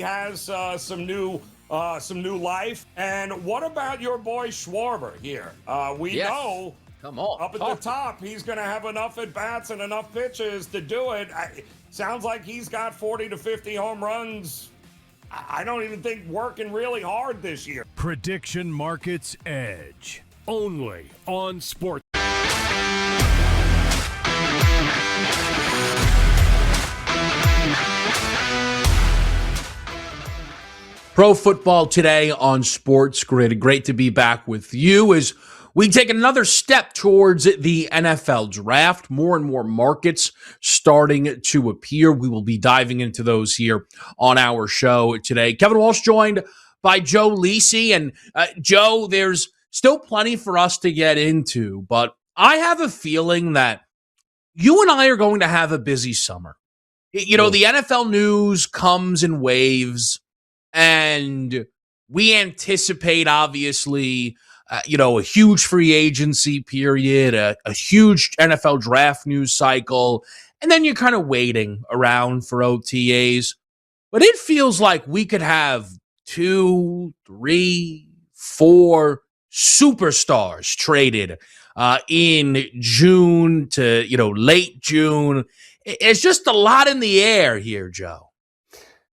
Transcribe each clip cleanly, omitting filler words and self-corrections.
has some new life. And what about your boy Schwarber here? We know Come on. up at the top, he's going to have enough at-bats and enough pitches to do it. Sounds like he's got 40 to 50 home runs. I don't even think working really hard this year. Prediction Markets Edge, only on Sports. Pro Football Today on SportsGrid. Great to be back with you as we take another step towards the NFL draft. More and more markets starting to appear. We will be diving into those here on our show today. Kevin Walsh joined by Joe Lisi. And Joe, there's still plenty for us to get into, but I have a feeling that you and I are going to have a busy summer. You know, the NFL news comes in waves. And we anticipate, obviously, a huge free agency period, a huge NFL draft news cycle, and then you're kind of waiting around for OTAs. But it feels like we could have 2, 3, 4 superstars traded in June to, late June. It's just a lot in the air here, Joe.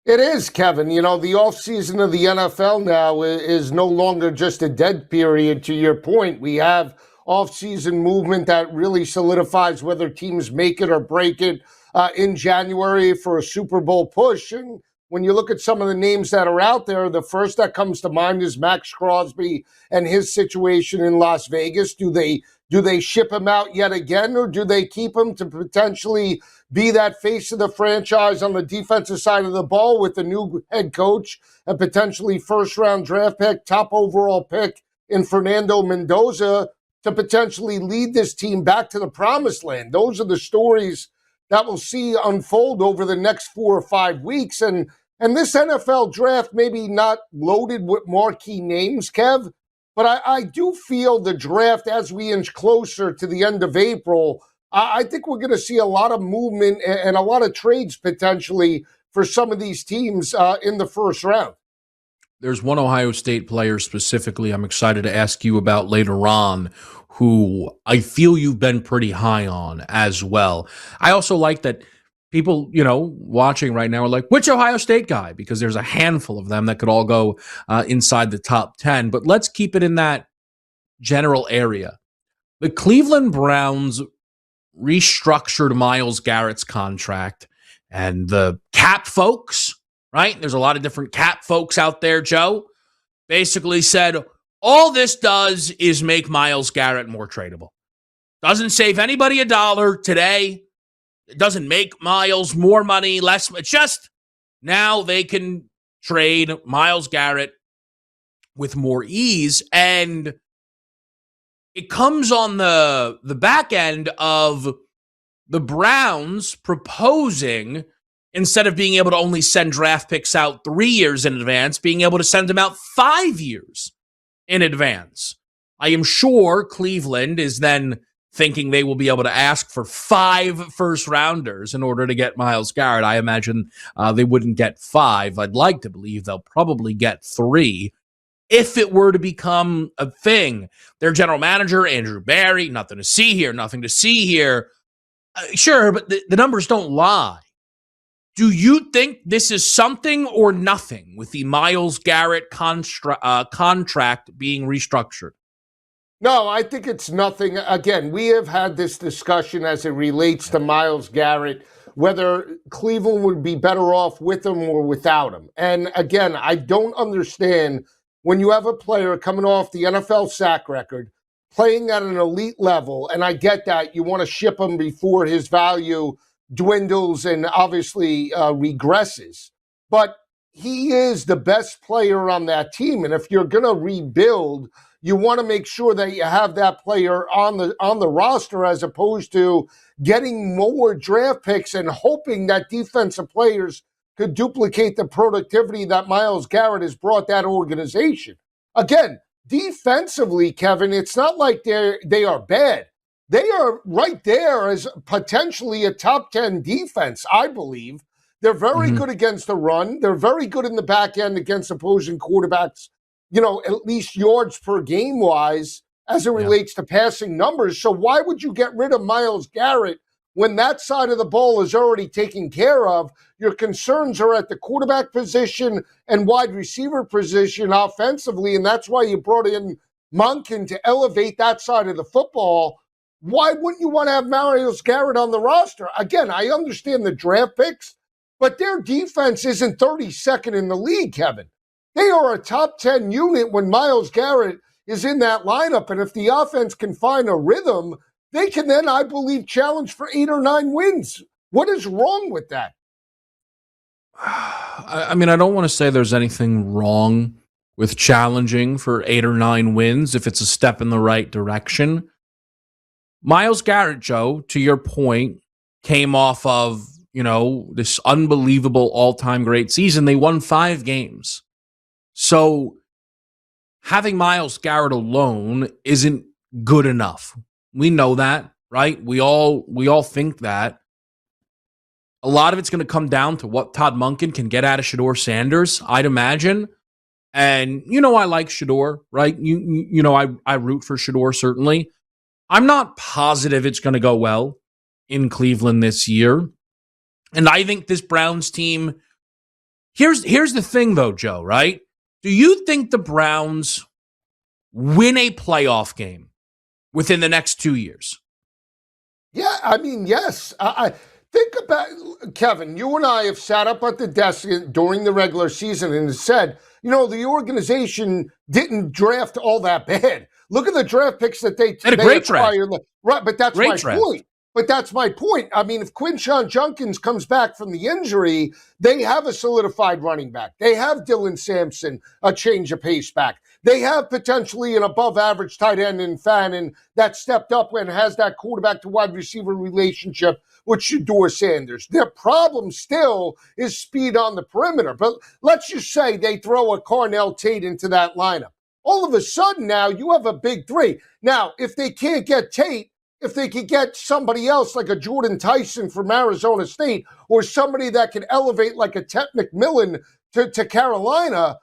It is, Kevin. The offseason of the NFL now is no longer just a dead period, to your point. We have offseason movement that really solidifies whether teams make it or break it in January for a Super Bowl push. And when you look at some of the names that are out there, the first that comes to mind is Max Crosby and his situation in Las Vegas. Do they ship him out yet again, or do they keep him to potentially be that face of the franchise on the defensive side of the ball with the new head coach and potentially first-round draft pick, top overall pick in Fernando Mendoza to potentially lead this team back to the promised land? Those are the stories that we'll see unfold over the next 4 or 5 weeks. And this NFL draft may be not loaded with marquee names, Kev, but I do feel the draft as we inch closer to the end of April, I think we're going to see a lot of movement and a lot of trades potentially for some of these teams in the first round. There's one Ohio State player specifically I'm excited to ask you about later on, who I feel you've been pretty high on as well. I also like that people, watching right now are like, which Ohio State guy? Because there's a handful of them that could all go inside the top 10. But let's keep it in that general area. The Cleveland Browns restructured Myles Garrett's contract, and the cap folks, right? There's a lot of different cap folks out there, Joe, basically said, all this does is make Myles Garrett more tradable. Doesn't save anybody a dollar today. It doesn't make Myles more money, less. It's just now they can trade Myles Garrett with more ease. And it comes on the back end of the Browns proposing, instead of being able to only send draft picks out 3 years in advance, being able to send them out 5 years in advance. I am sure Cleveland is then thinking they will be able to ask for 5 first-rounders in order to get Myles Garrett. I imagine they wouldn't get 5. I'd like to believe they'll probably get 3. If it were to become a thing. Their general manager, Andrew Barry, nothing to see here. Sure, but the numbers don't lie. Do you think this is something or nothing with the Myles Garrett contract being restructured? No, I think it's nothing. Again, we have had this discussion as it relates to Myles Garrett, whether Cleveland would be better off with him or without him. And again, I don't understand when you have a player coming off the NFL sack record, playing at an elite level, and I get that you want to ship him before his value dwindles and obviously regresses. But he is the best player on that team. And if you're going to rebuild, you want to make sure that you have that player on the roster as opposed to getting more draft picks and hoping that defensive players could duplicate the productivity that Myles Garrett has brought that organization. Again, defensively, Kevin, it's not like they are bad. They are right there as potentially a top 10 defense, I believe. They're very good against the run. They're very good in the back end against opposing quarterbacks, at least yards per game wise as it relates to passing numbers. So why would you get rid of Myles Garrett when that side of the ball is already taken care of? Your concerns are at the quarterback position and wide receiver position offensively, and that's why you brought in Monken to elevate that side of the football. Why wouldn't you want to have Myles Garrett on the roster? Again, I understand the draft picks, but their defense isn't 32nd in the league, Kevin. They are a top 10 unit when Myles Garrett is in that lineup, and if the offense can find a rhythm, they can then, I believe, challenge for 8 or 9 wins. What is wrong with that? I mean, I don't want to say there's anything wrong with challenging for 8 or 9 wins if it's a step in the right direction. Myles Garrett, Joe, to your point, came off of, this unbelievable all-time great season. They won 5 games. So having Myles Garrett alone isn't good enough. We know that, right? We all think that. A lot of it's going to come down to what Todd Monken can get out of Shedeur Sanders, I'd imagine. And, I like Shedeur, right? I root for Shedeur, certainly. I'm not positive it's going to go well in Cleveland this year. And I think this Browns team, here's the thing, though, Joe, right? Do you think the Browns win a playoff game within the next 2 years? Yeah, I mean, yes. I think about, Kevin, you and I have sat up at the desk during the regular season and said, the organization didn't draft all that bad. Look at the draft picks that they had a great draft. Right, but that's my draft. point. But that's my point. I mean, if Quinshon Judkins comes back from the injury, they have a solidified running back. They have Dylan Sampson, a change of pace back. They have potentially an above-average tight end in Fannin that stepped up and has that quarterback to wide receiver relationship with Shedeur Sanders. Their problem still is speed on the perimeter. But let's just say they throw a Carnell Tate into that lineup. All of a sudden now you have a big 3. Now, if they can't get Tate, if they could get somebody else like a Jordan Tyson from Arizona State or somebody that could elevate like a Ted McMillan to Carolina,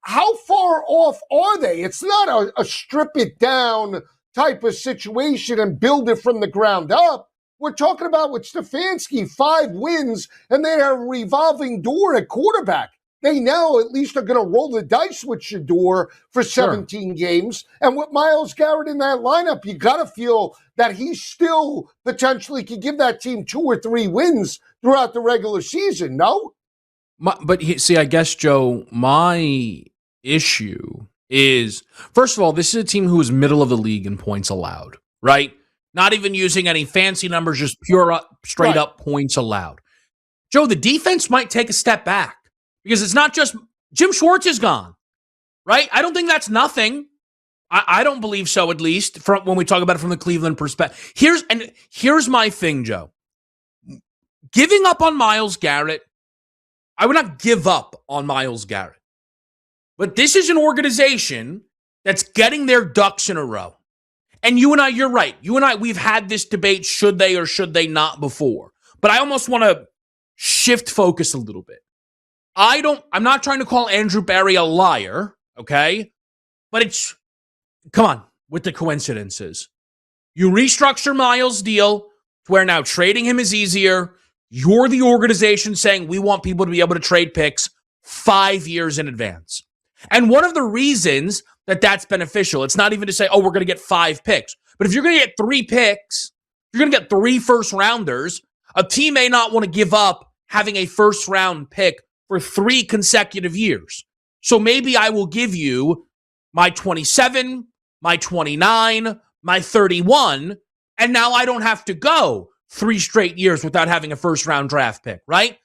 how far off are they? It's not a strip it down type of situation and build it from the ground up. We're talking about with Stefanski, 5 wins, and they have a revolving door at quarterback. They now at least are going to roll the dice with Shedeur for 17 games. And with Myles Garrett in that lineup, you got to feel that he still potentially could give that team 2 or 3 wins throughout the regular season, no? I guess, Joe, my issue is, first of all, this is a team who is middle of the league in points allowed, right? Not even using any fancy numbers, just pure straight up points allowed. Joe, the defense might take a step back. Because it's not just Jim Schwartz is gone, right? I don't think that's nothing. I don't believe so, at least from when we talk about it from the Cleveland perspective. Here's my thing, Joe. Giving up on Myles Garrett, I would not give up on Myles Garrett. But this is an organization that's getting their ducks in a row. And you and I, you're right. You and I, we've had this debate, should they or should they not before. But I almost want to shift focus a little bit. I'm not trying to call Andrew Barry a liar, okay? But come on, with the coincidences. You restructure Myles' deal to where now trading him is easier. You're the organization saying we want people to be able to trade picks 5 years in advance. And one of the reasons that that's beneficial, it's not even to say, we're going to get 5 picks. But if you're going to get 3 picks, you're going to get 3 first-rounders, a team may not want to give up having a first-round pick for 3 consecutive years. So maybe I will give you my 27, my 29, my 31, and now I don't have to go 3 straight years without having a first-round draft pick, right?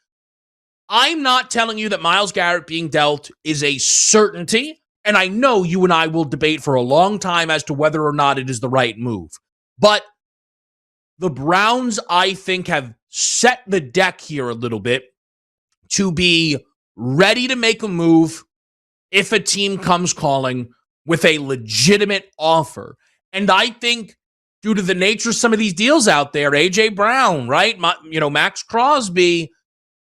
I'm not telling you that Myles Garrett being dealt is a certainty, and I know you and I will debate for a long time as to whether or not it is the right move. But the Browns, I think, have set the deck here a little bit to be ready to make a move if a team comes calling with a legitimate offer. And I think due to the nature of some of these deals out there, A.J. Brown, right? Max Crosby,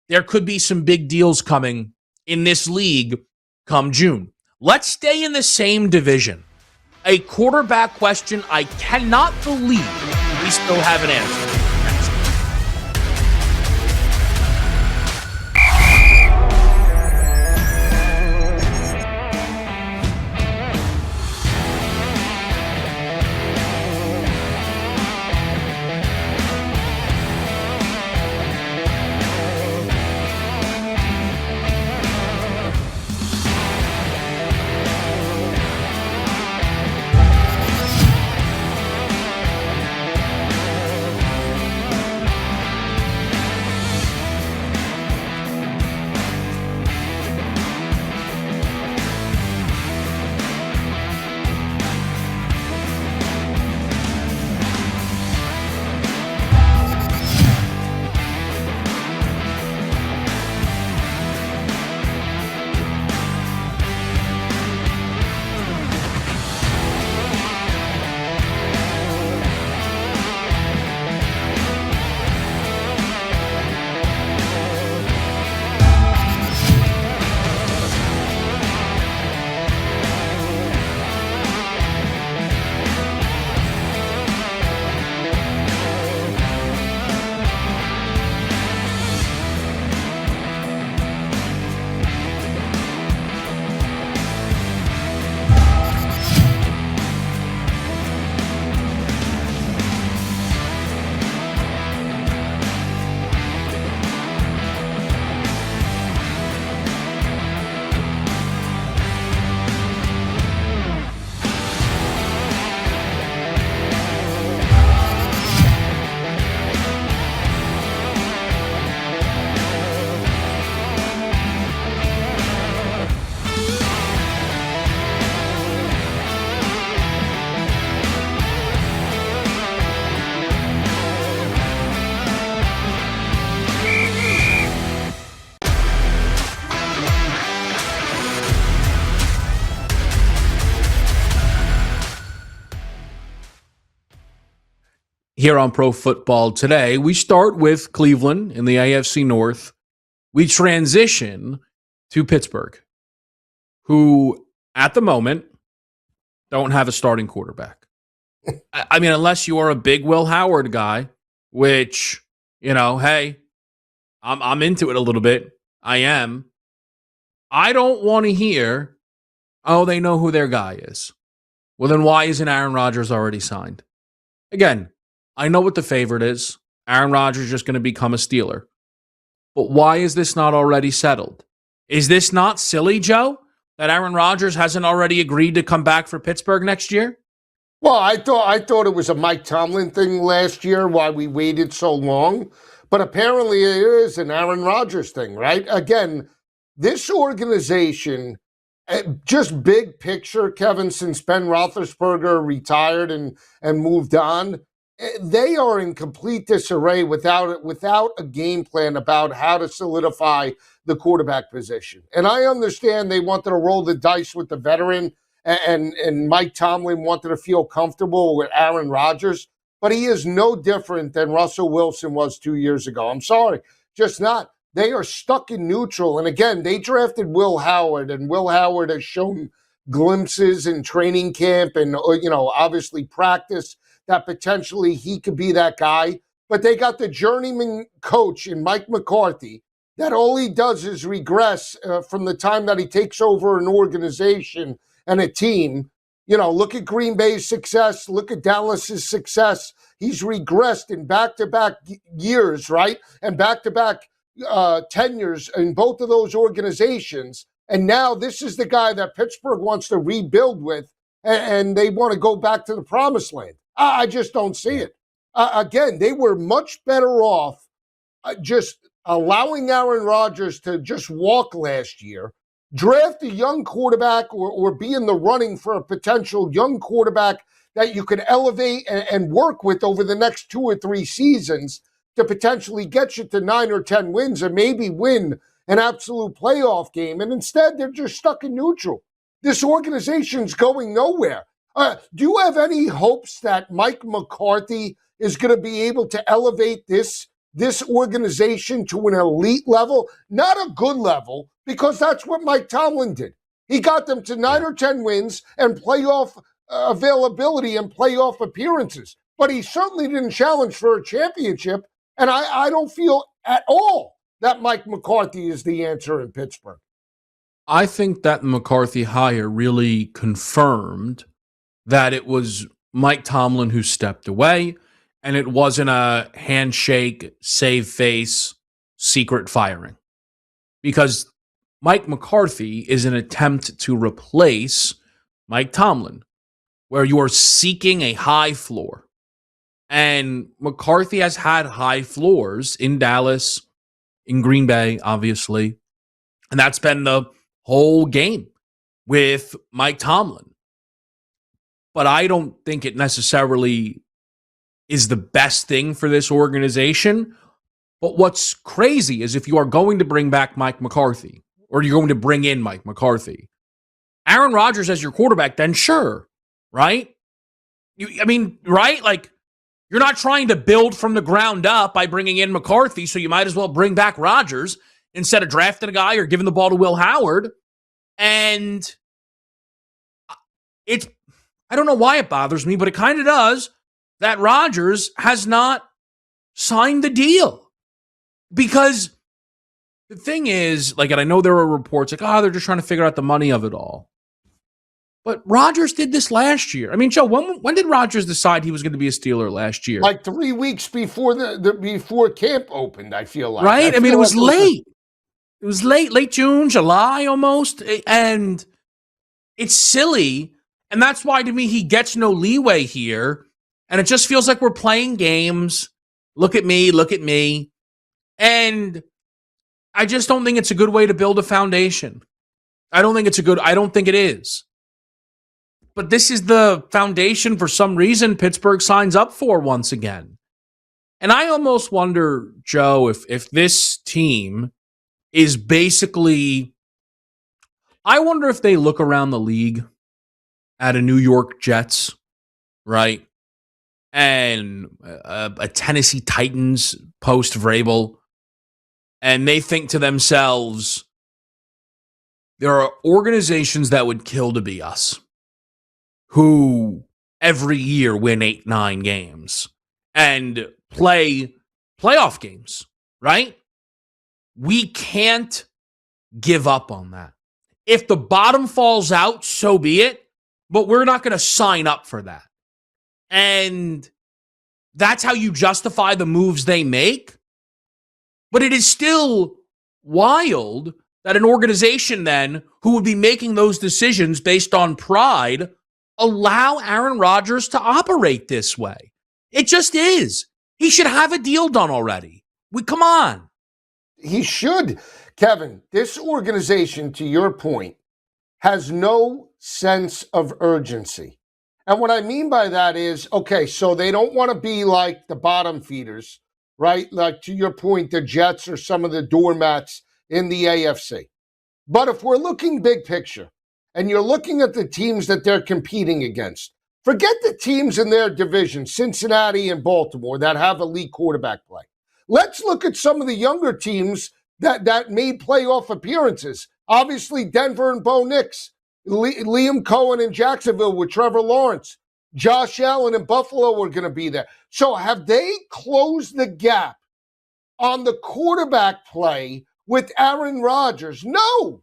there could be some big deals coming in this league come June. Let's stay in the same division. A quarterback question I cannot believe we still haven't answered. Here on Pro Football Today, we start with Cleveland in the AFC North. We transition to Pittsburgh, who at the moment don't have a starting quarterback. I mean, unless you are a big Will Howard guy, which, you know, hey, I'm into it a little bit. I am. I don't want to hear, oh, they know who their guy is. Well, then why isn't Aaron Rodgers already signed? Again, I know what the favorite is. Aaron Rodgers is just going to become a Steeler. But why is this not already settled? Is this not silly, Joe, that Aaron Rodgers hasn't already agreed to come back for Pittsburgh next year? Well, I thought it was a Mike Tomlin thing last year, why we waited so long. But apparently it is an Aaron Rodgers thing, right? Again, this organization, just big picture, Kevin, since Ben Roethlisberger retired and moved on, they are in complete disarray without a game plan about how to solidify the quarterback position. And I understand they wanted to roll the dice with the veteran, and Mike Tomlin wanted to feel comfortable with Aaron Rodgers, but he is no different than Russell Wilson was 2 years ago. I'm sorry, just not. They are stuck in neutral. And again, they drafted Will Howard, and Will Howard has shown glimpses in training camp and, obviously practice that potentially he could be that guy. But they got the journeyman coach in Mike McCarthy that all he does is regress from the time that he takes over an organization and a team. Look at Green Bay's success. Look at Dallas's success. He's regressed in back-to-back years, right? And back-to-back tenures in both of those organizations. And now this is the guy that Pittsburgh wants to rebuild with, and they want to go back to the promised land. I just don't see it. Again, they were much better off just allowing Aaron Rodgers to just walk last year, draft a young quarterback or be in the running for a potential young quarterback that you could elevate and work with over the next 2 or 3 seasons to potentially get you to 9 or 10 wins and maybe win an absolute playoff game. And instead, they're just stuck in neutral. This organization's going nowhere. Do you have any hopes that Mike McCarthy is going to be able to elevate this this organization to an elite level, not a good level, because that's what Mike Tomlin did. He got them to 9 or 10 wins and playoff availability and playoff appearances. But he certainly didn't challenge for a championship. And I don't feel at all that Mike McCarthy is the answer in Pittsburgh. I think that McCarthy hire really confirmed that it was Mike Tomlin who stepped away, and it wasn't a handshake, save face, secret firing. Because Mike McCarthy is an attempt to replace Mike Tomlin, where you are seeking a high floor. And McCarthy has had high floors in Dallas, in Green Bay, obviously. And that's been the whole game with Mike Tomlin. But I don't think it necessarily is the best thing for this organization. But what's crazy is if you are going to bring back Mike McCarthy, or you're going to bring in Mike McCarthy, Aaron Rodgers as your quarterback, then sure, right? Right? Like, you're not trying to build from the ground up by bringing in McCarthy, so you might as well bring back Rodgers instead of drafting a guy or giving the ball to Will Howard. And I don't know why it bothers me, but it kind of does, that Rodgers has not signed the deal. Because the thing is, like, and I know there are reports like, they're just trying to figure out the money of it all. But Rodgers did this last year. I mean, Joe, when did Rodgers decide he was going to be a Steeler last year? Like 3 weeks before before camp opened, I feel like. Right? I mean, it was late. It was late June, July almost. And it's silly. And that's why, to me, he gets no leeway here. And it just feels like we're playing games. Look at me. And I just don't think it's a good way to build a foundation. I don't think it is. But this is the foundation, for some reason, Pittsburgh signs up for once again. And I almost wonder, Joe, if this team is basically, I wonder if they look around the league at a New York Jets, right? And a Tennessee Titans post Vrabel. And they think to themselves, there are organizations that would kill to be us, who every year win 8-9 games and play playoff games, right? We can't give up on that. If the bottom falls out, so be it, but we're not going to sign up for that. And that's how you justify the moves they make. But it is still wild that an organization then who would be making those decisions based on pride allow Aaron Rodgers to operate this way. It just is. He should have a deal done already. Come on. He should. Kevin, this organization, to your point, has no sense of urgency. And what I mean by that is, okay, so they don't want to be like the bottom feeders, right? Like, to your point, the Jets or some of the doormats in the AFC. But if we're looking big picture, and you're looking at the teams that they're competing against, forget the teams in their division, Cincinnati and Baltimore, that have elite quarterback play. Let's look at some of the younger teams that made playoff appearances. Obviously, Denver and Bo Nix, Liam Cohen in Jacksonville with Trevor Lawrence, Josh Allen in Buffalo were going to be there. So have they closed the gap on the quarterback play with Aaron Rodgers? No.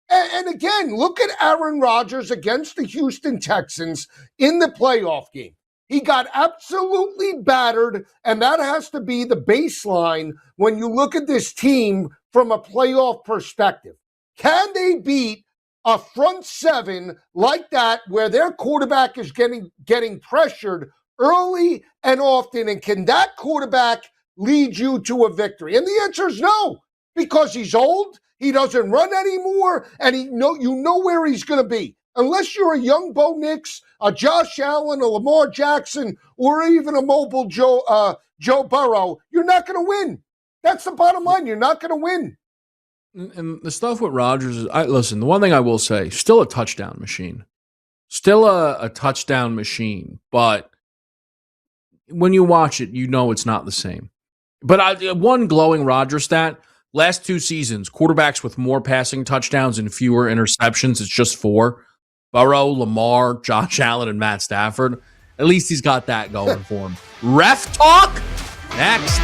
And again, look at Aaron Rodgers against the Houston Texans in the playoff game. He got absolutely battered, and that has to be the baseline when you look at this team from a playoff perspective. Can they beat a front seven like that where their quarterback is getting pressured early and often, and can that quarterback lead you to a victory? And the answer is no, because he's old. He doesn't run anymore, and you know where he's going to be. Unless you're a young Bo Nix, a Josh Allen, a Lamar Jackson, or even a mobile Joe Burrow, you're not going to win. That's the bottom line. You're not going to win. And the stuff with Rodgers is, listen, the one thing I will say, still a touchdown machine. Still a touchdown machine. But when you watch it, you know it's not the same. But one glowing Roger stat, last 2 seasons, quarterbacks with more passing touchdowns and fewer interceptions, it's just 4. Burrow, Lamar, Josh Allen, and Matt Stafford. At least he's got that going for him. Ref talk? Next.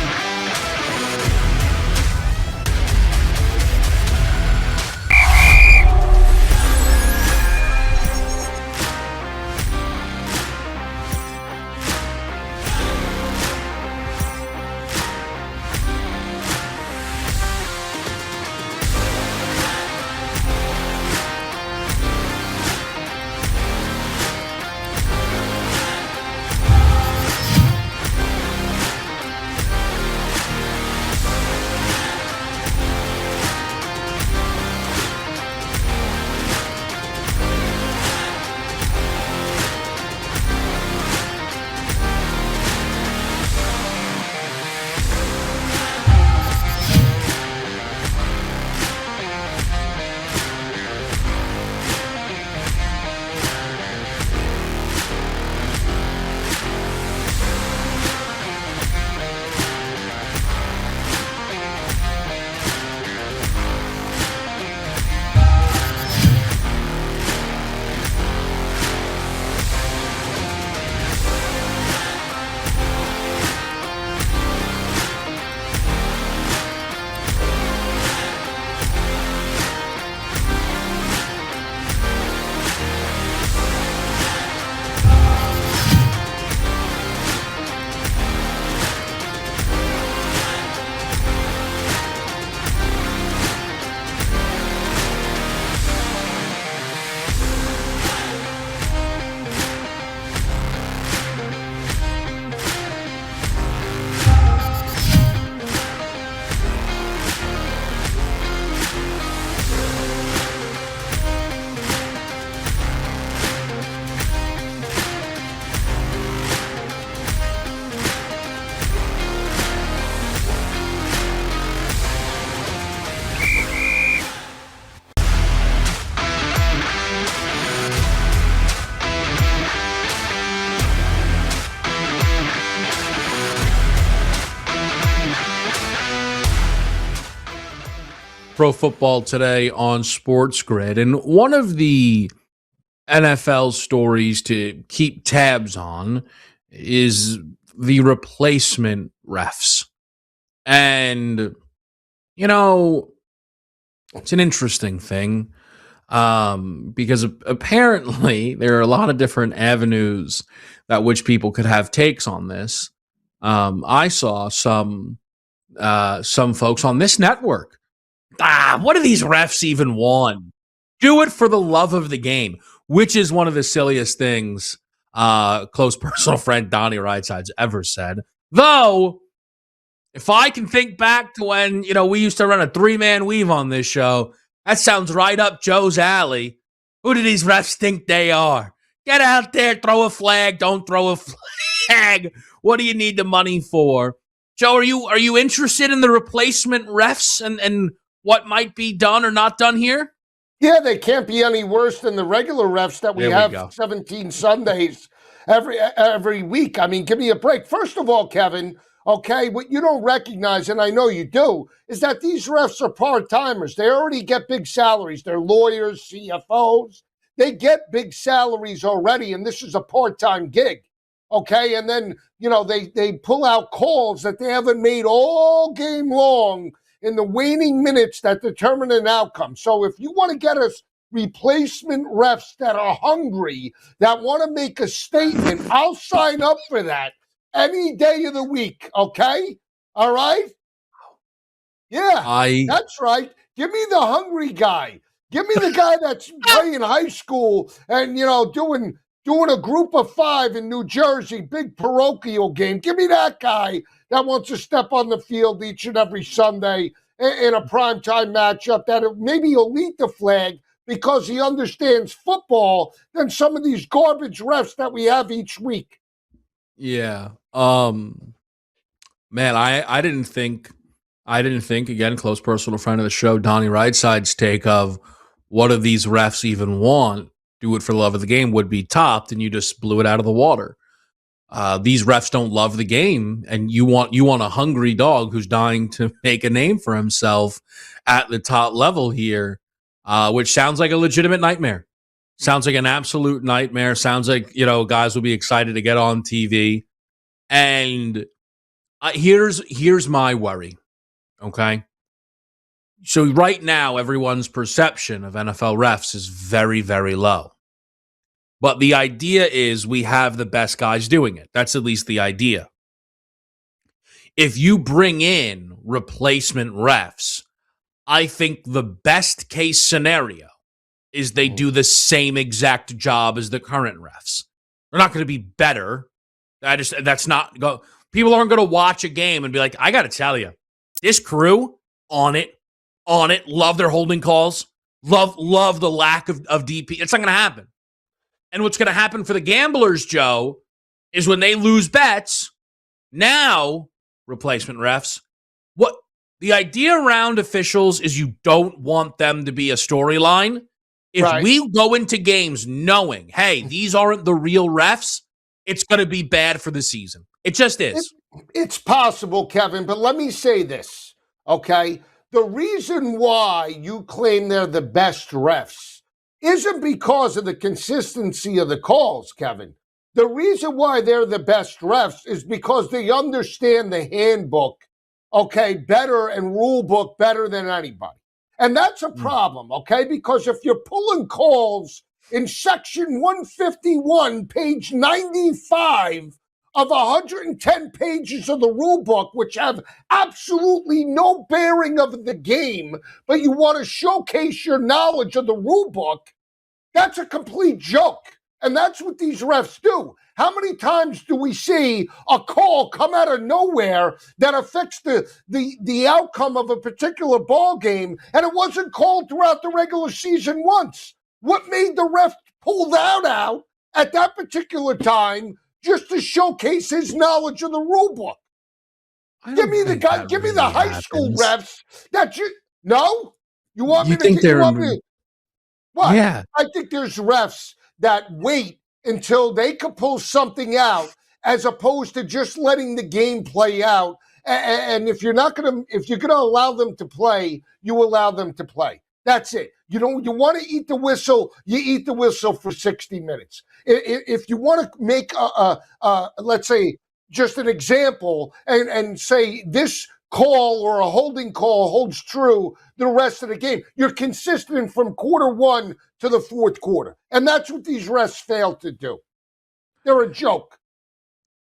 Pro Football Today on SportsGrid. And one of the NFL stories to keep tabs on is the replacement refs. And, you know, it's an interesting thing because apparently there are a lot of different avenues that which people could have takes on this. I saw some folks on this network. What do these refs even want? Do it for the love of the game, which is one of the silliest things close personal friend Donnie Wrightside's ever said. Though, if I can think back to when, we used to run a 3-man weave on this show, that sounds right up Joe's alley. Who do these refs think they are? Get out there, throw a flag, don't throw a flag. What do you need the money for? Joe, are you interested in the replacement refs and what might be done or not done here? Yeah, they can't be any worse than the regular refs that we have 17 Sundays every week. I mean, give me a break. First of all, Kevin, okay, what you don't recognize, and I know you do, is that these refs are part-timers. They already get big salaries. They're lawyers, CFOs. They get big salaries already, and this is a part-time gig, okay? And then, they pull out calls that they haven't made all game long in the waning minutes that determine an outcome. So if you want to get us replacement refs that are hungry, that want to make a statement, I'll sign up for that any day of the week, okay? All right? Yeah, that's right. Give me the hungry guy. Give me the guy that's playing high school and, doing a group of 5 in New Jersey, big parochial game. Give me that guy that wants to step on the field each and every Sunday in a primetime matchup that maybe he'll lead the flag because he understands football than some of these garbage refs that we have each week. Yeah. Man, I didn't think, again, close personal friend of the show, Donnie Wrightside's take of what do these refs even want? Do it for the love of the game would be topped, and you just blew it out of the water. these refs don't love the game, and you want a hungry dog who's dying to make a name for himself at the top level here, which sounds like a legitimate nightmare. Sounds like an absolute nightmare. Sounds like, guys will be excited to get on TV. And here's my worry, okay? So right now, everyone's perception of NFL refs is very, very low. But the idea is we have the best guys doing it. That's at least the idea. If you bring in replacement refs, I think the best case scenario is they do the same exact job as the current refs. They're not going to be better. People aren't going to watch a game and be like, I got to tell you, this crew on it, love their holding calls, love the lack of DP. It's not going to happen. And what's going to happen for the gamblers, Joe, is when they lose bets, now replacement refs, what the idea around officials is you don't want them to be a storyline. If we go into games knowing, hey, these aren't the real refs, it's going to be bad for the season. It just is. It's possible, Kevin, but let me say this, okay? The reason why you claim they're the best refs isn't because of the consistency of the calls, Kevin. The reason why they're the best refs is because they understand the handbook, okay, better and rule book better than anybody. And that's a problem, okay? Because if you're pulling calls in section 151, page 95 of 110 pages of the rule book, which have absolutely no bearing of the game, but you want to showcase your knowledge of the rule book, that's a complete joke. And that's what these refs do. How many times do we see a call come out of nowhere that affects the outcome of a particular ball game, and it wasn't called throughout the regular season once? What made the ref pull that out at that particular time just to showcase his knowledge of the rule book? Give me the high school refs that you no? You want me to what? Yeah. I think there's refs that wait until they can pull something out as opposed to just letting the game play out. And if you're going to allow them to play, you allow them to play. That's it. You want to eat the whistle, you eat the whistle for 60 minutes. If you want to make let's say just an example and say this call or a holding call holds true the rest of the game, you're consistent from quarter one to the fourth quarter. And that's what these refs fail to do. They're a joke.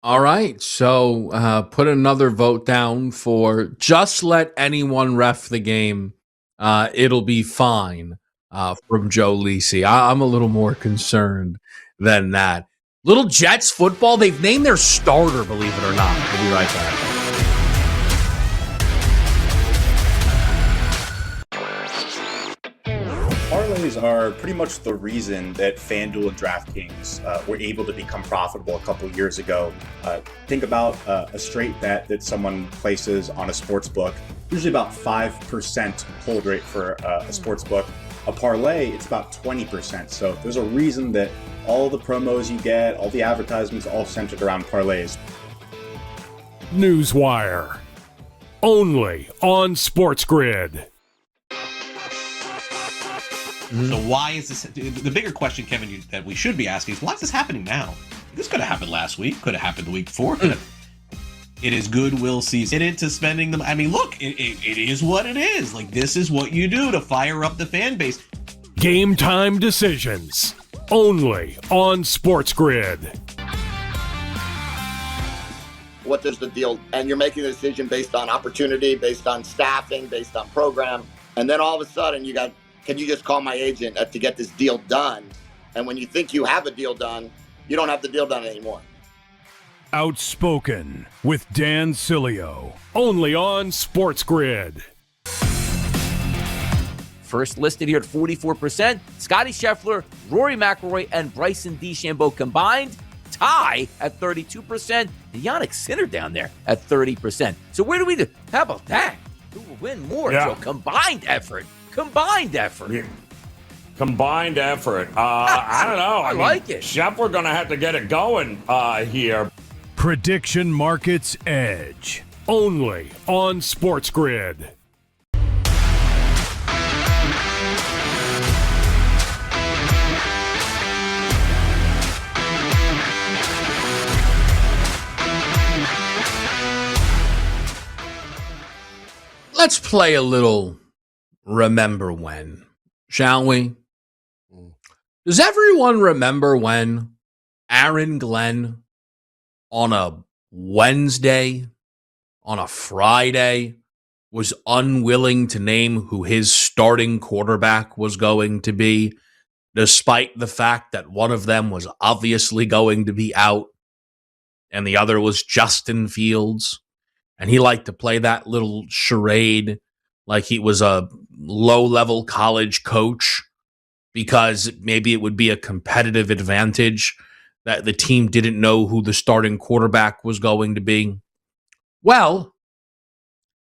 All right. So put another vote down for just let anyone ref the game. It'll be fine from Joe Lisi. I'm a little more concerned than that. Little Jets football, they've named their starter, believe it or not. We'll be right back. Parlays are pretty much the reason that FanDuel and DraftKings were able to become profitable a couple years ago. Think about a straight bet that someone places on a sports book, usually about 5% hold rate for a sports book. A parlay, it's about 20%. So there's a reason that all the promos you get, all the advertisements, all centered around parlays. Newswire. Only on SportsGrid. So why is this? The bigger question, Kevin, that we should be asking is why is this happening now? This could have happened last week. Could have happened the week before. It is goodwill season. Into spending them. I mean, look, it is what it is. Like, this is what you do to fire up the fan base. Game time decisions. Only on SportsGrid. What does the deal? And you're making a decision based on opportunity, based on staffing, based on program. And then all of a sudden you got, can you just call my agent to get this deal done? And when you think you have a deal done, you don't have the deal done anymore. Outspoken with Dan Cilio. Only on SportsGrid. First listed here at 44%. Scotty Scheffler, Rory McIlroy, and Bryson DeChambeau combined. Tie at 32%. And Yannick Sinner down there at 30%. So where do we do? How about that? Who will win more? Yeah. So combined effort. Combined effort. Yeah. Combined effort. I don't know. I like it. Scheffler going to have to get it going here. Prediction Markets Edge. Only on SportsGrid. Let's play a little Remember When, shall we? Does everyone remember when Aaron Glenn on a Wednesday, on a Friday, was unwilling to name who his starting quarterback was going to be, despite the fact that one of them was obviously going to be out and the other was Justin Fields? And he liked to play that little charade like he was a low-level college coach because maybe it would be a competitive advantage that the team didn't know who the starting quarterback was going to be. Well,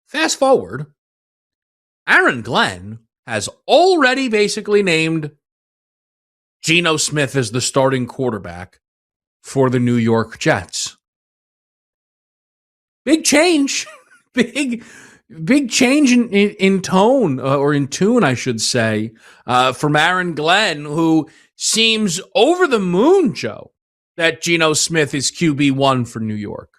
fast forward, Aaron Glenn has already basically named Geno Smith as the starting quarterback for the New York Jets. Big change. Big change in tone, or in tune, I should say, from Aaron Glenn, who seems over the moon, Joe, that Geno Smith is QB1 for New York.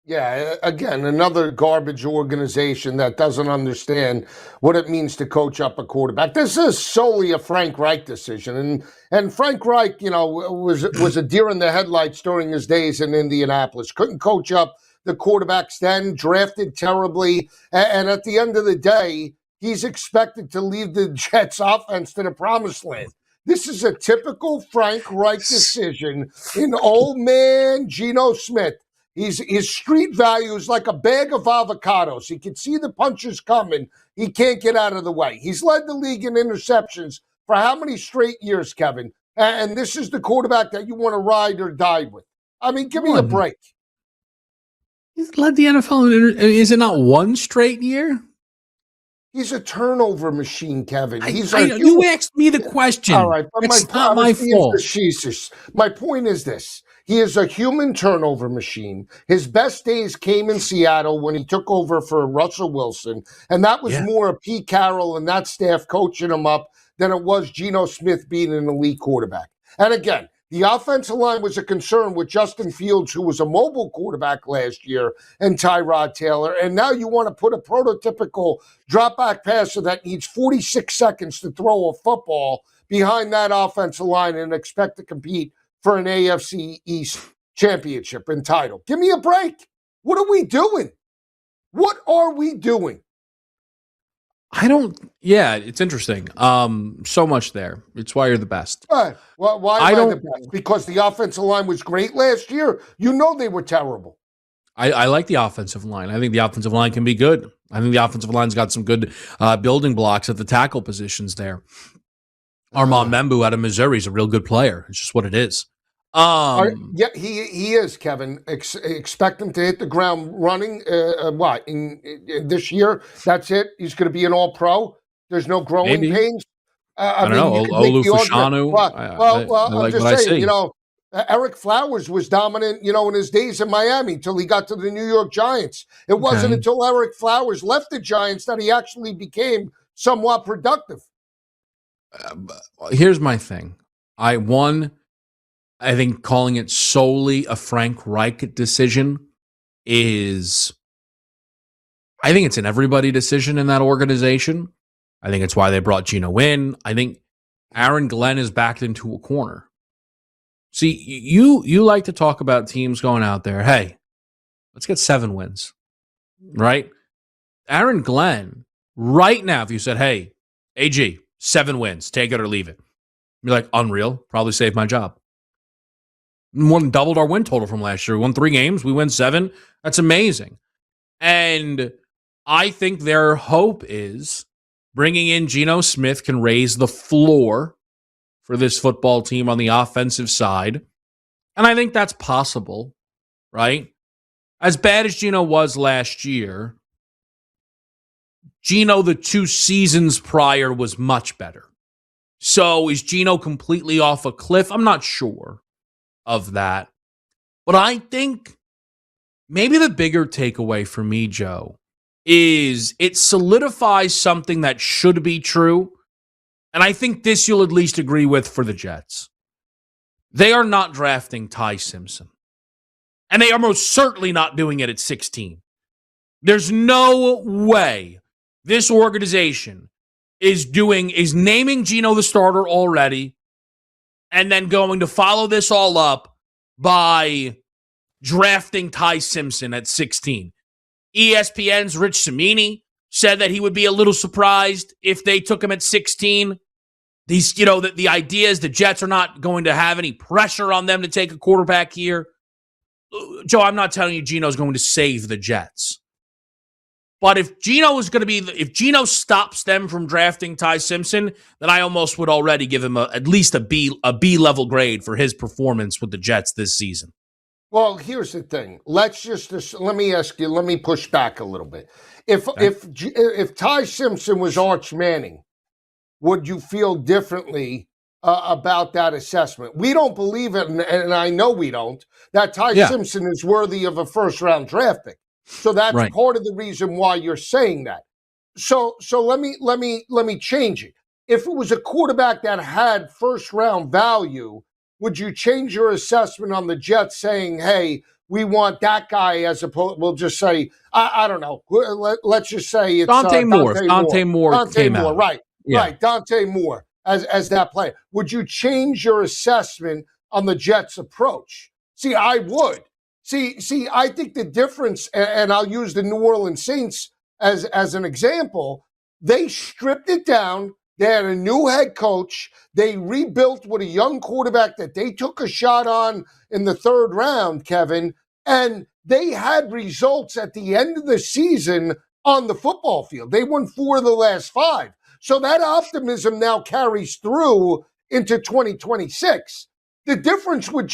Yeah, again, another garbage organization that doesn't understand what it means to coach up a quarterback. This is solely a Frank Reich decision. And Frank Reich, was a deer in the headlights during his days in Indianapolis. Couldn't coach up the quarterbacks then, drafted terribly. And at the end of the day, he's expected to lead the Jets offense to the promised land. This is a typical Frank Reich decision in old man Geno Smith. His street value is like a bag of avocados. He can see the punches coming. He can't get out of the way. He's led the league in interceptions for how many straight years, Kevin? And this is the quarterback that you want to ride or die with. I mean, give me a break. He's led the NFL. Is it not one straight year? He's a turnover machine, Kevin. You asked me the question. All right, but it's not my fault. Jesus. My point is this. He is a human turnover machine. His best days came in Seattle when he took over for Russell Wilson, and that was more of Pete Carroll and that staff coaching him up than it was Geno Smith being an elite quarterback. And again, the offensive line was a concern with Justin Fields, who was a mobile quarterback last year, and Tyrod Taylor. And now you want to put a prototypical drop-back passer that needs 46 seconds to throw a football behind that offensive line and expect to compete for an AFC East championship and title. Give me a break. What are we doing? What are we doing? It's interesting. So much there. It's why you're the best. Well, why am I the best? Because the offensive line was great last year. You know they were terrible. I like the offensive line. I think the offensive line can be good. I think the offensive line's got some good building blocks at the tackle positions there. Armand Membu out of Missouri is a real good player. It's just what it is. He is, Kevin. Expect him to hit the ground running. In this year? That's it. He's going to be an All-Pro. There's no growing pains. I don't know. Olu Fashanu. I'm just saying. Eric Flowers was dominant. In his days in Miami until he got to the New York Giants. It wasn't until Eric Flowers left the Giants that he actually became somewhat productive. Here's my thing. I think calling it solely a Frank Reich decision is, I think it's an everybody decision in that organization. I think it's why they brought Geno in. I think Aaron Glenn is backed into a corner. See, you like to talk about teams going out there, hey, let's get 7 wins, right? Aaron Glenn, right now, if you said, hey, AG, 7 wins, take it or leave it. Be like, unreal, probably saved my job. Doubled our win total from last year. We won 3 games, we win 7. That's amazing. And I think their hope is bringing in Geno Smith can raise the floor for this football team on the offensive side. And I think that's possible, right? As bad as Geno was last year, Geno the 2 seasons prior was much better. So is Geno completely off a cliff? I'm not sure of that. But I think maybe the bigger takeaway for me, Joe, is it solidifies something that should be true. And I think this you'll at least agree with for the Jets. They are not drafting Ty Simpson. And they are most certainly not doing it at 16. There's no way this organization is naming Geno the starter already and then going to follow this all up by drafting Ty Simpson at 16. ESPN's Rich Cimini said that he would be a little surprised if they took him at 16. The idea is the Jets are not going to have any pressure on them to take a quarterback here. Joe, I'm not telling you Geno's going to save the Jets. But if Geno stops them from drafting Ty Simpson, then I almost would already give him at least a B level grade for his performance with the Jets this season. Well, here's the thing. Let me push back a little bit. If Ty Simpson was Arch Manning, would you feel differently about that assessment? We don't believe it, and I know we don't, that Ty Simpson is worthy of a first-round draft pick. So that's part of the reason why you're saying that. So let me change it. If it was a quarterback that had first-round value, would you change your assessment on the Jets saying, hey, we want that guy as opposed, we'll just say, I don't know, let's just say it's Dante Moore. Dante Moore, right, Dante Moore as that player. Would you change your assessment on the Jets' approach? See, I would. See, I think the difference, and I'll use the New Orleans Saints as an example, they stripped it down. They had a new head coach. They rebuilt with a young quarterback that they took a shot on in the third round, Kevin, and they had results at the end of the season on the football field. They won 4 of the last 5. So that optimism now carries through into 2026. The difference with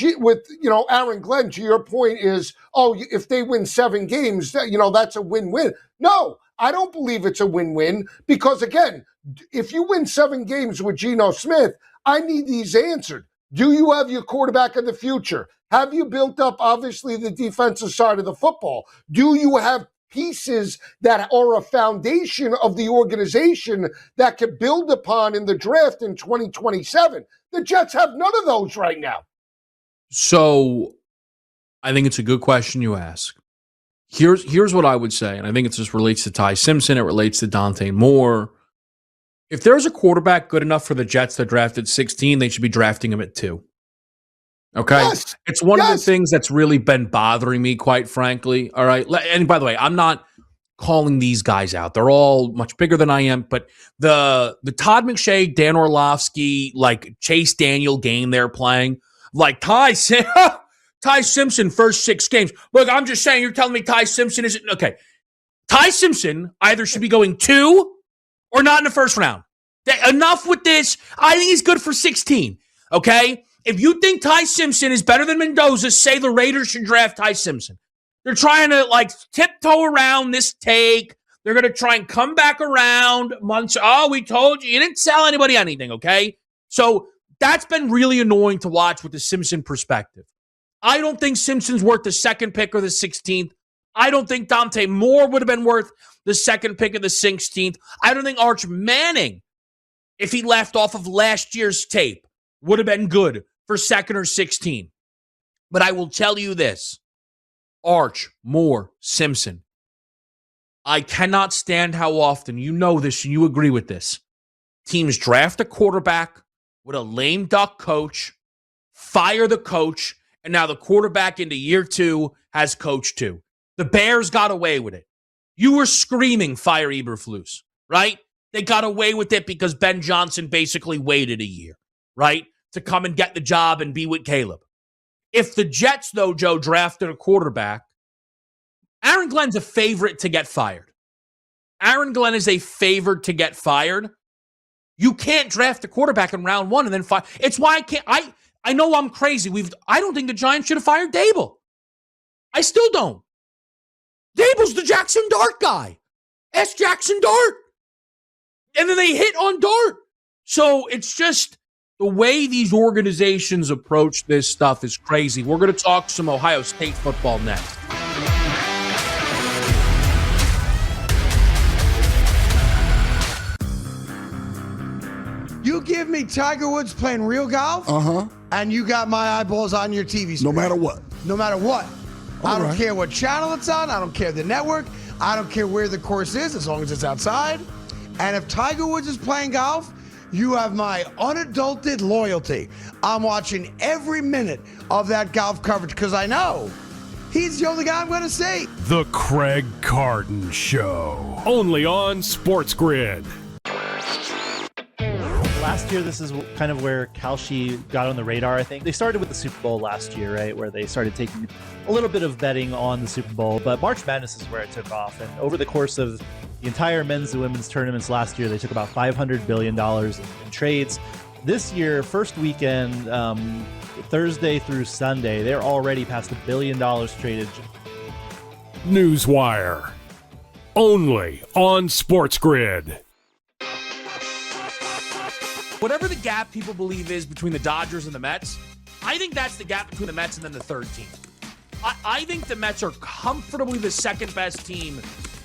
Aaron Glenn, to your point, is, if they win 7 games, that's a win-win. No, I don't believe it's a win-win because, again, if you win 7 games with Geno Smith, I need these answered. Do you have your quarterback of the future? Have you built up, obviously, the defensive side of the football? Do you have pieces that are a foundation of the organization that can build upon in the draft in 2027? The Jets have none of those right now. So I think it's a good question you ask. Here's what I would say, and I think it just relates to Ty Simpson. It relates to Dante Moore. If there's a quarterback good enough for the Jets to draft at 16, they should be drafting him at 2. Okay? Yes. It's one of the things that's really been bothering me, quite frankly. All right? And by the way, I'm not calling these guys out. They're all much bigger than I am. But the Todd McShay, Dan Orlovsky, Chase Daniel game they're playing, Ty Simpson, first 6 games. Look, I'm just saying, you're telling me Ty Simpson isn't... Okay. Ty Simpson either should be going 2 or not in the first round. Enough with this. I think he's good for 16. Okay? If you think Ty Simpson is better than Mendoza, say the Raiders should draft Ty Simpson. They're trying to tiptoe around this take. They're going to try and come back around months. Oh, we told you. You didn't tell anybody anything, okay? So that's been really annoying to watch with the Simpson perspective. I don't think Simpson's worth the 2nd pick or the 16th. I don't think Dante Moore would have been worth the 2nd pick of the 16th. I don't think Arch Manning, if he left off of last year's tape, would have been good for 2nd or 16. But I will tell you this. Arch, Moore, Simpson. I cannot stand how often, you know this and you agree with this, teams draft a quarterback with a lame duck coach, fire the coach, and now the quarterback into year 2 has coach 2. The Bears got away with it. You were screaming fire Eberflus, right? They got away with it because Ben Johnson basically waited a year, right, to come and get the job and be with Caleb. If the Jets, though, Joe, drafted a quarterback, Aaron Glenn's a favorite to get fired. Aaron Glenn is a favorite to get fired. You can't draft a quarterback in round 1 and then fire. It's why I know I'm crazy. I don't think the Giants should have fired Dable. I still don't. Dable's the Jackson Dart guy. Ask Jackson Dart. And then they hit on Dart. So it's just the way these organizations approach this stuff is crazy. We're going to talk some Ohio State football next. me Tiger Woods playing real golf, and you got my eyeballs on your TV screen. No matter what. No matter what. I don't right. care what channel it's on. I don't care the network. I don't care where the course is, as long as it's outside. And if Tiger Woods is playing golf, you have my unadulterated loyalty. I'm watching every minute of that golf coverage because I know he's the only guy I'm going to see. The Craig Carton Show. Only on SportsGrid. Last year, this is kind of where Kalshi got on the radar, I think. They started with the Super Bowl last year, right, where they started taking a little bit of betting on the Super Bowl, but March Madness is where it took off. And over the course of the entire men's and women's tournaments last year, they took about $500 billion in trades. This year, first weekend, Thursday through Sunday, they're already past $1 billion traded. Newswire. Only on SportsGrid. Whatever the gap people believe is between the Dodgers and the Mets, I think that's the gap between the Mets and then the third team. I think the Mets are comfortably the second best team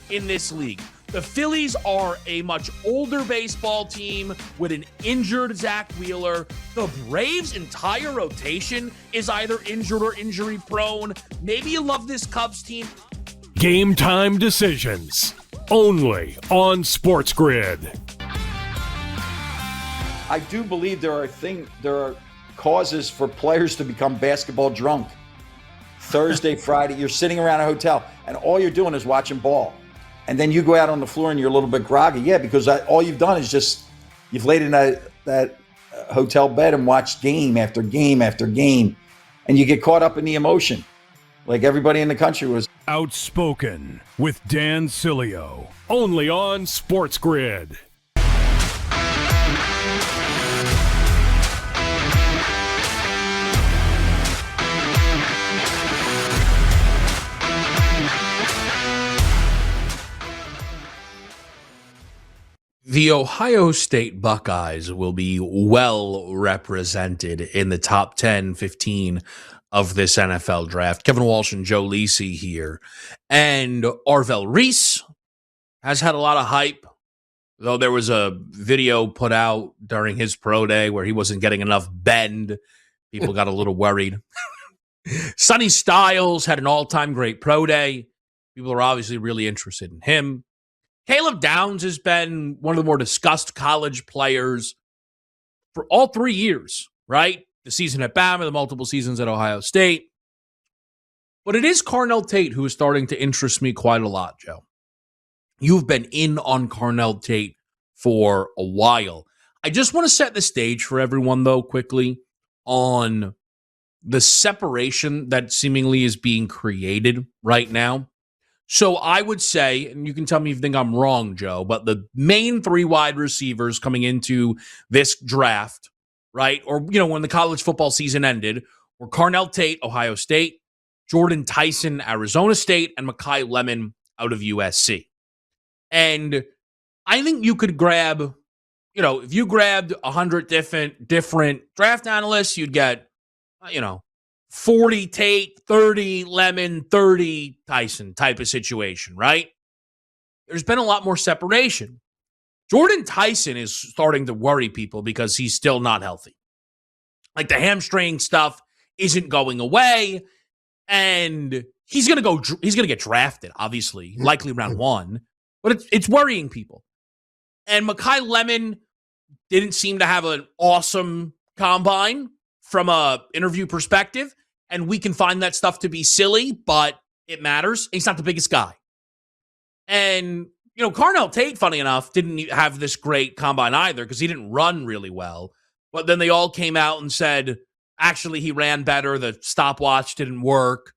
in this league. The Phillies are a much older baseball team with an injured Zach Wheeler. The Braves' entire rotation is either injured or injury prone. Maybe you love this Cubs team. Game time decisions. Only on SportsGrid. I do believe there are causes for players to become basketball drunk. Thursday, Friday, you're sitting around a hotel and all you're doing is watching ball. And then you go out on the floor and you're a little bit groggy. Yeah, because all you've done is just, you've laid in that hotel bed and watched game after game after game. And you get caught up in the emotion. Like everybody in the country was. Outspoken with Dan Cilio. Only on SportsGrid. The Ohio State Buckeyes will be well represented in the top 10, 15 of this NFL draft. Kevin Walsh and Joe Lisi here. And Arvell Reese has had a lot of hype, though there was a video put out during his pro day where he wasn't getting enough bend. People got a little worried. Sonny Styles had an all-time great pro day. People are obviously really interested in him. Caleb Downs has been one of the more discussed college players for all 3 years, right? The season at Bama, the multiple seasons at Ohio State. But it is Carnell Tate who is starting to interest me quite a lot, Joe. You've been in on Carnell Tate for a while. I just want to set the stage for everyone, though, quickly on the separation that seemingly is being created right now. So I would say, and you can tell me if you think I'm wrong, Joe, but the main 3 wide receivers coming into this draft, right, or, when the college football season ended, were Carnell Tate, Ohio State, Jordan Tyson, Arizona State, and Mekhi Lemon out of USC. And I think you could grab, if you grabbed 100 different draft analysts, you'd get, 40 Tate, 30 Lemon, 30 Tyson type of situation, right? There's been a lot more separation. Jordan Tyson is starting to worry people because he's still not healthy. Like the hamstring stuff isn't going away, and he's going to get drafted, obviously, likely round 1, but it's worrying people. And Mekhi Lemon didn't seem to have an awesome combine from a interview perspective. And we can find that stuff to be silly, but it matters. He's not the biggest guy. And, Carnell Tate, funny enough, didn't have this great combine either because he didn't run really well. But then they all came out and said, actually, he ran better. The stopwatch didn't work.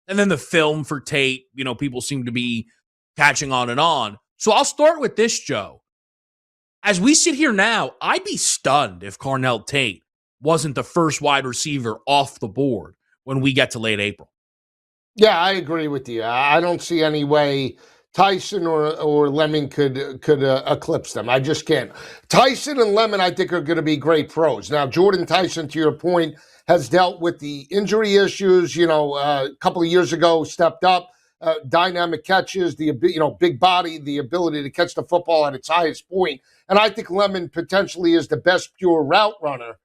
And then the film for Tate, people seem to be catching on and on. So I'll start with this, Joe. As we sit here now, I'd be stunned if Carnell Tate wasn't the first wide receiver off the board when we get to late April. Yeah, I agree with you. I don't see any way Tyson or Lemon could eclipse them. I just can't. Tyson and Lemon, I think, are going to be great pros. Now, Jordan Tyson, to your point, has dealt with the injury issues. A couple of years ago, stepped up, dynamic catches, big body, the ability to catch the football at its highest point. And I think Lemon potentially is the best pure route runner,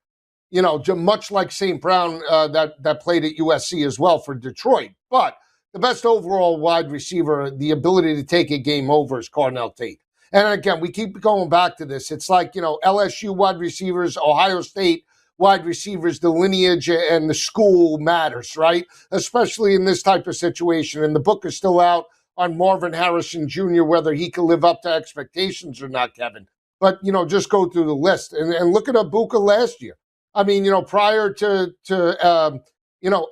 much like St. Brown that played at USC as well for Detroit. But the best overall wide receiver, the ability to take a game over, is Cornell Tate. And again, we keep going back to this. It's like, LSU wide receivers, Ohio State wide receivers, the lineage and the school matters, right? Especially in this type of situation. And the book is still out on Marvin Harrison Jr., whether he can live up to expectations or not, Kevin. But, just go through the list and look at Abuka last year. I mean, prior to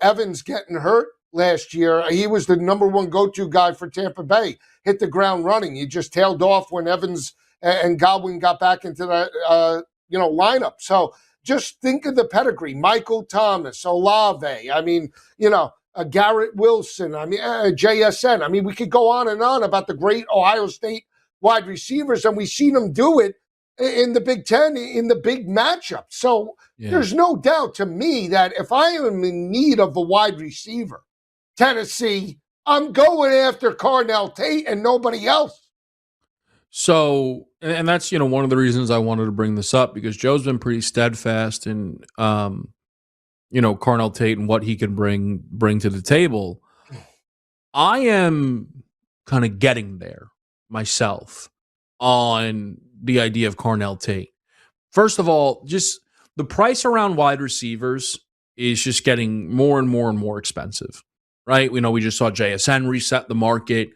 Evans getting hurt last year, he was the number one go-to guy for Tampa Bay. Hit the ground running. He just tailed off when Evans and Godwin got back into that, lineup. So just think of the pedigree. Michael Thomas, Olave. I mean, Garrett Wilson. I mean, JSN. I mean, we could go on and on about the great Ohio State wide receivers, and we've seen them do it in the Big Ten, in the big matchup. So there's no doubt to me that if I am in need of a wide receiver, Tennessee, I'm going after Cornell Tate and nobody else. So, and that's, one of the reasons I wanted to bring this up, because Joe's been pretty steadfast in, Cornell Tate and what he can bring to the table. I am kind of getting there myself on the idea of Cornell Tate. First of all, just the price around wide receivers is just getting more and more and more expensive, right? We just saw JSN reset the market.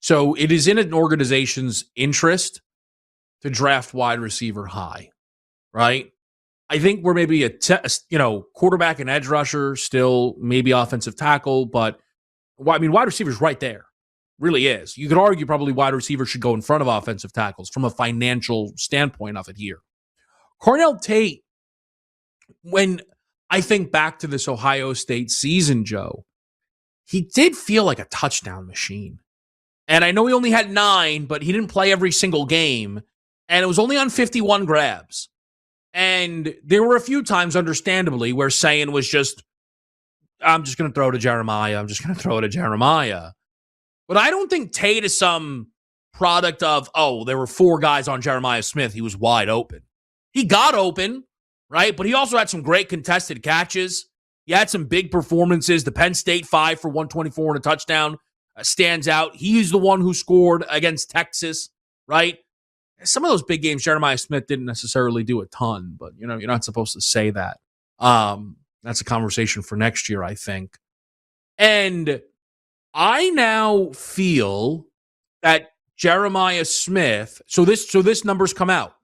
So it is in an organization's interest to draft wide receiver high, right? I think we're maybe quarterback and edge rusher, still maybe offensive tackle, but wide receiver's right there. Really is. You could argue probably wide receiver should go in front of offensive tackles from a financial standpoint of it here. Cornell Tate, when I think back to this Ohio State season, Joe, he did feel like a touchdown machine. And I know he only had 9, but he didn't play every single game. And it was only on 51 grabs. And there were a few times, understandably, where saying was just, I'm just going to throw to Jeremiah. I'm just going to throw it to Jeremiah. But I don't think Tate is some product of, there were 4 guys on Jeremiah Smith. He was wide open. He got open, right? But he also had some great contested catches. He had some big performances. The Penn State 5 for 124 and a touchdown stands out. He's the one who scored against Texas, right? Some of those big games, Jeremiah Smith didn't necessarily do a ton, but, you're not supposed to say that. That's a conversation for next year, I think. And I now feel that Jeremiah Smith, so this number's come out,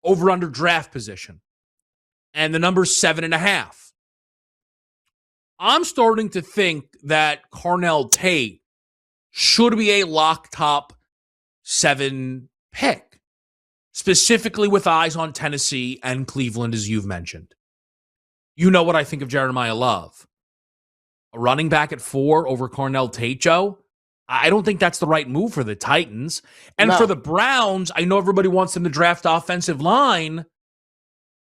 over under draft position, and the number's 7.5. I'm starting to think that Cornell Tate should be a lock top 7 pick, specifically with eyes on Tennessee and Cleveland, as you've mentioned. You know what I think of Jeremiah Love. A running back at 4 over Cornell Tate, Joe? I don't think that's the right move for the Titans. And for the Browns, I know everybody wants them to draft offensive line,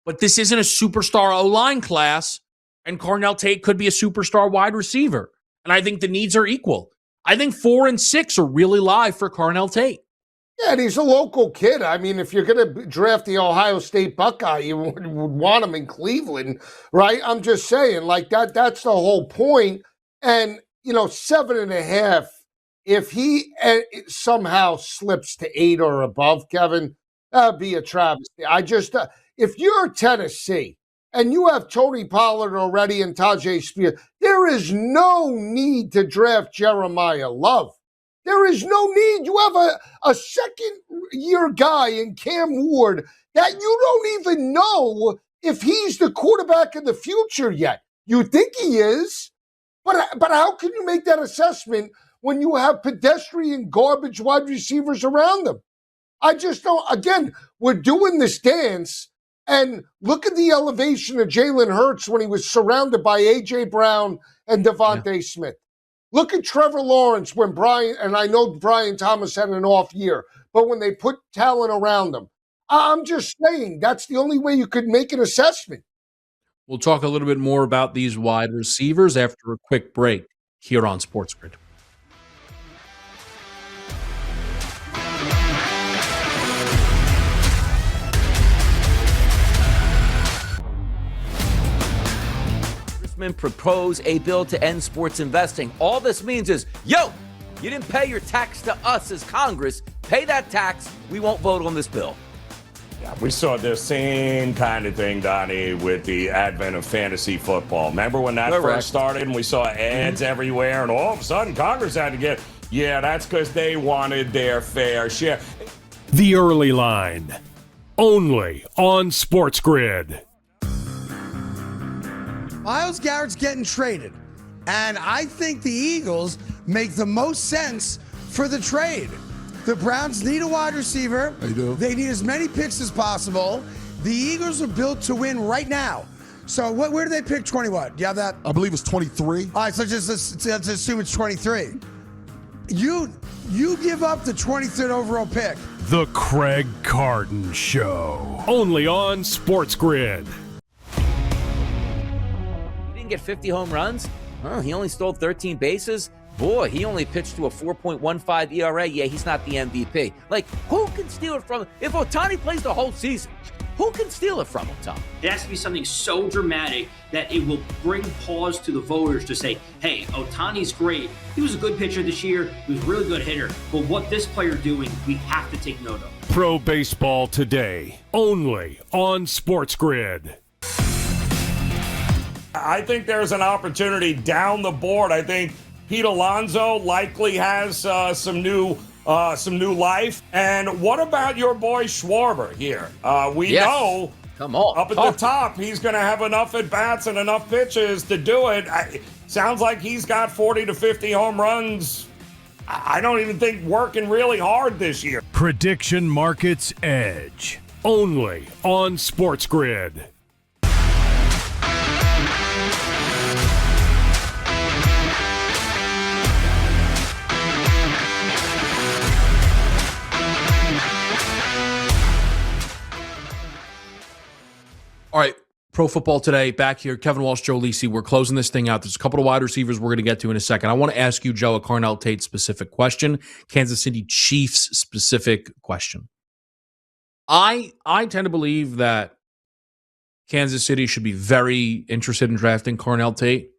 but this isn't a superstar O-line class, and Cornell Tate could be a superstar wide receiver. And I think the needs are equal. I think 4 and 6 are really live for Cornell Tate. Yeah, and he's a local kid. I mean, if you're going to draft the Ohio State Buckeye, you would want him in Cleveland, right? I'm just saying, that's the whole point. And, 7.5, if he somehow slips to 8 or above, Kevin, that'd be a travesty. If you're Tennessee and you have Tony Pollard already and Tajay Spears, there is no need to draft Jeremiah Love. There is no need. You have a second-year guy in Cam Ward that you don't even know if he's the quarterback of the future yet. You think he is, but how can you make that assessment when you have pedestrian garbage wide receivers around them? I just don't. Again, we're doing this dance, and look at the elevation of Jalen Hurts when he was surrounded by A.J. Brown and Devontae Smith. Look at Trevor Lawrence when and I know Brian Thomas had an off year, but when they put talent around them. I'm just saying that's the only way you could make an assessment. We'll talk a little bit more about these wide receivers after a quick break here on SportsGrid. congressman propose a bill to end sports investing. All this means is, yo, you didn't pay your tax to us as Congress. Pay that tax. We won't vote on this bill. Yeah, we saw the same kind of thing, Donnie, with the advent of fantasy football. Remember when that first started and we saw ads everywhere and all of a sudden Congress had to get, yeah, that's because they wanted their fair share. The Early Line, only on SportsGrid. Myles Garrett's getting traded, and I think the Eagles make the most sense for the trade. The Browns need a wide receiver. They do. They need as many picks as possible. The Eagles are built to win right now. So where do they pick 20 what? Do you have that? I believe it's 23. All right, so let's assume it's 23. You give up the 23rd overall pick. The Craig Carton Show, only on SportsGrid. He didn't get 50 home runs. He only stole 13 bases. Boy, he only pitched to a 4.15 ERA. Yeah, he's not the MVP. Like, who can steal it from him? If Ohtani plays the whole season, who can steal it from him, Tom? It has to be something so dramatic that it will bring pause to the voters to say, hey, Ohtani's great. He was a good pitcher this year. He was a really good hitter. But what this player doing, we have to take note of. Pro Baseball Today, only on SportsGrid. I think there's an opportunity down the board. I think Pete Alonso likely has some new life. And what about your boy Schwarber here? We know, come on, up at the top, he's going to have enough at bats and enough pitches to do it. Sounds like he's got 40 to 50 home runs. I don't even think working really hard this year. Prediction Markets Edge, only on SportsGrid. All right, Pro Football Today, back here. Kevin Walsh, Joe Lisi. We're closing this thing out. There's a couple of wide receivers we're going to get to in a second. I want to ask you, Joe, a Carnell Tate specific question, Kansas City Chiefs specific question. I tend to believe that Kansas City should be very interested in drafting Carnell Tate.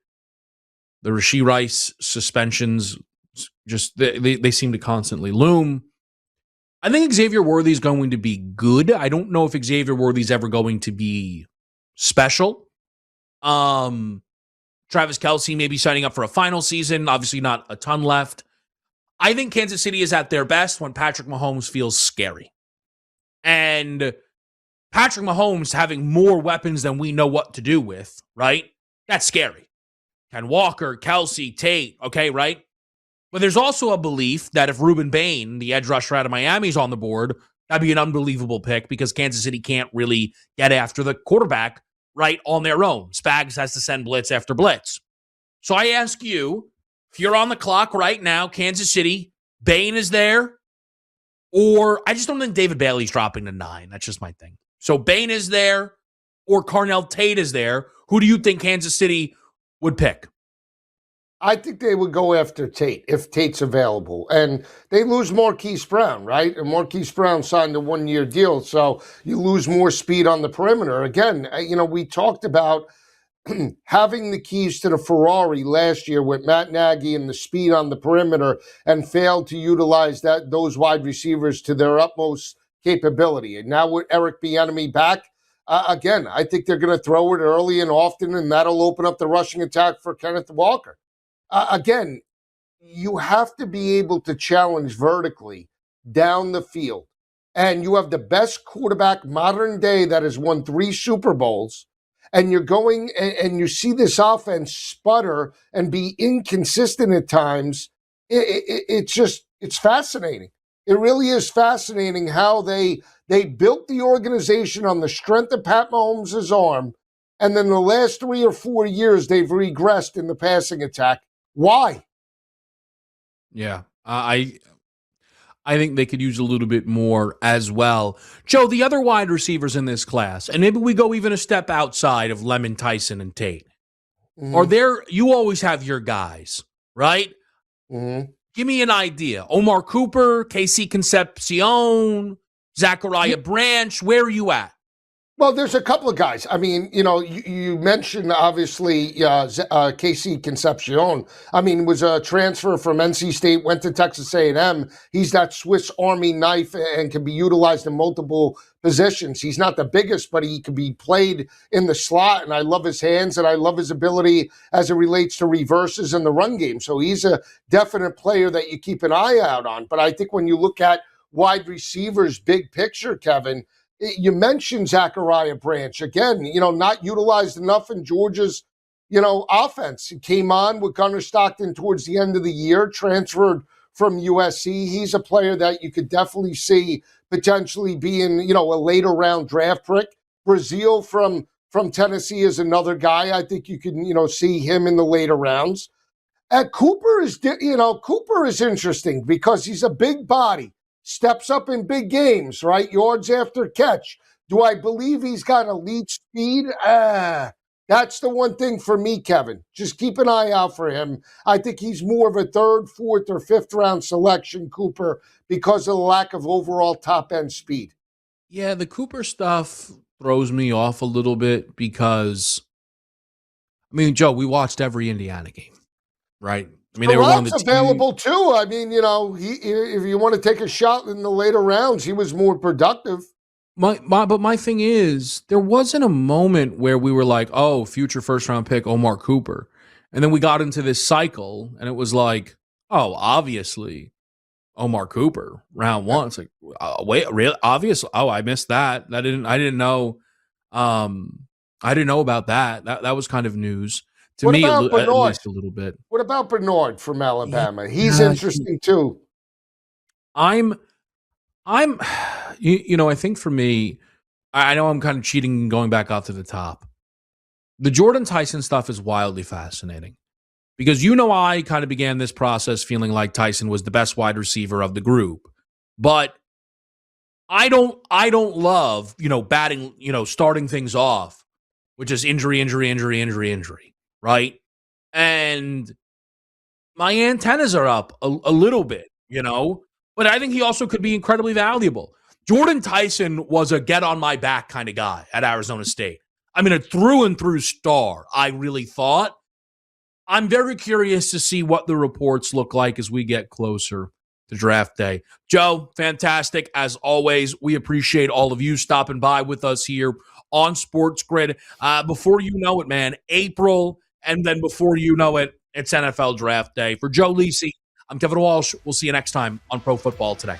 The Rashee Rice suspensions, just they seem to constantly loom. I think Xavier Worthy is going to be good. I don't know if Xavier Worthy is ever going to be special. Travis Kelce may be signing up for a final season. Obviously not a ton left. I think Kansas City is at their best when Patrick Mahomes feels scary. And Patrick Mahomes having more weapons than we know what to do with, right? That's scary. Ken Walker, Kelce, Tate, okay, right? But there's also a belief that if Ruben Bain, the edge rusher out of Miami, is on the board, that'd be an unbelievable pick because Kansas City can't really get after the quarterback right on their own. Spags has to send blitz after blitz. So I ask you, if you're on the clock right now, Kansas City, Bain is there, or I just don't think David Bailey's dropping to 9. That's just my thing. So Bain is there, or Carnell Tate is there. Who do you think Kansas City would pick? I think they would go after Tate if Tate's available. And they lose Marquise Brown, right? And Marquise Brown signed a 1-year deal, so you lose more speed on the perimeter. Again, we talked about having the keys to the Ferrari last year with Matt Nagy and the speed on the perimeter and failed to utilize those wide receivers to their utmost capability. And now with Eric Bieniemy back, again, I think they're going to throw it early and often, and that'll open up the rushing attack for Kenneth Walker. Again, you have to be able to challenge vertically down the field. And you have the best quarterback modern day that has won 3 Super Bowls. And you're going and you see this offense sputter and be inconsistent at times. It's fascinating. It really is fascinating how they built the organization on the strength of Pat Mahomes' arm. And then the last 3 or 4 years, they've regressed in the passing attack. Why? Yeah, I think they could use a little bit more as well. Joe, the other wide receivers in this class, and maybe we go even a step outside of Lemon, Tyson, and Tate. Mm-hmm. Are there? You always have your guys, right? Mm-hmm. Give me an idea. Omar Cooper, KC Concepcion, Zachariah Branch. Where are you at? Well, there's a couple of guys. I mean, you mentioned obviously Casey Concepcion. I mean, was a transfer from NC State, went to Texas A&M. He's that Swiss Army knife and can be utilized in multiple positions. He's not the biggest, but he can be played in the slot, and I love his hands, and I love his ability as it relates to reverses in the run game. So he's a definite player that you keep an eye out on. But I think when you look at wide receivers, big picture, Kevin, you mentioned Zachariah Branch again, not utilized enough in Georgia's, offense. He came on with Gunnar Stockton towards the end of the year, transferred from USC. He's a player that you could definitely see potentially being, a later round draft pick. Brazil from Tennessee is another guy. I think you can, see him in the later rounds. Cooper is interesting because he's a big body. Steps up in big games, right? Yards after catch. Do I believe he's got elite speed? That's the one thing for me, Kevin. Just keep an eye out for him. I think he's more of a third, fourth, or fifth round selection, Cooper, because of the lack of overall top end speed. Yeah, the Cooper stuff throws me off a little bit because, Joe, we watched every Indiana game, right? They were one of the available too. If you want to take a shot in the later rounds, he was more productive. But my thing is, there wasn't a moment where we were like, oh, future first round pick Omar Cooper. And then we got into this cycle and it was like, oh, obviously Omar Cooper, round one. It's like, wait, really? Obvious? Oh, I missed that. I didn't know. I didn't know about that. That was kind of news. To me, at least a little bit. What about Bernard from Alabama? He's interesting too. I think for me, I know I'm kind of cheating and going back off to the top. The Jordan Tyson stuff is wildly fascinating because I kind of began this process feeling like Tyson was the best wide receiver of the group, but I don't love batting starting things off, which is injury. Right? And my antennas are up a little bit, but I think he also could be incredibly valuable. Jordan Tyson was a get on my back kind of guy at Arizona State. A through and through star, I really thought. I'm very curious to see what the reports look like as we get closer to draft day. Joe, fantastic. As always, we appreciate all of you stopping by with us here on SportsGrid. Before you know it, man, April. And then before you know it, it's NFL Draft Day. For Joe Lisi, I'm Kevin Walsh. We'll see you next time on Pro Football Today.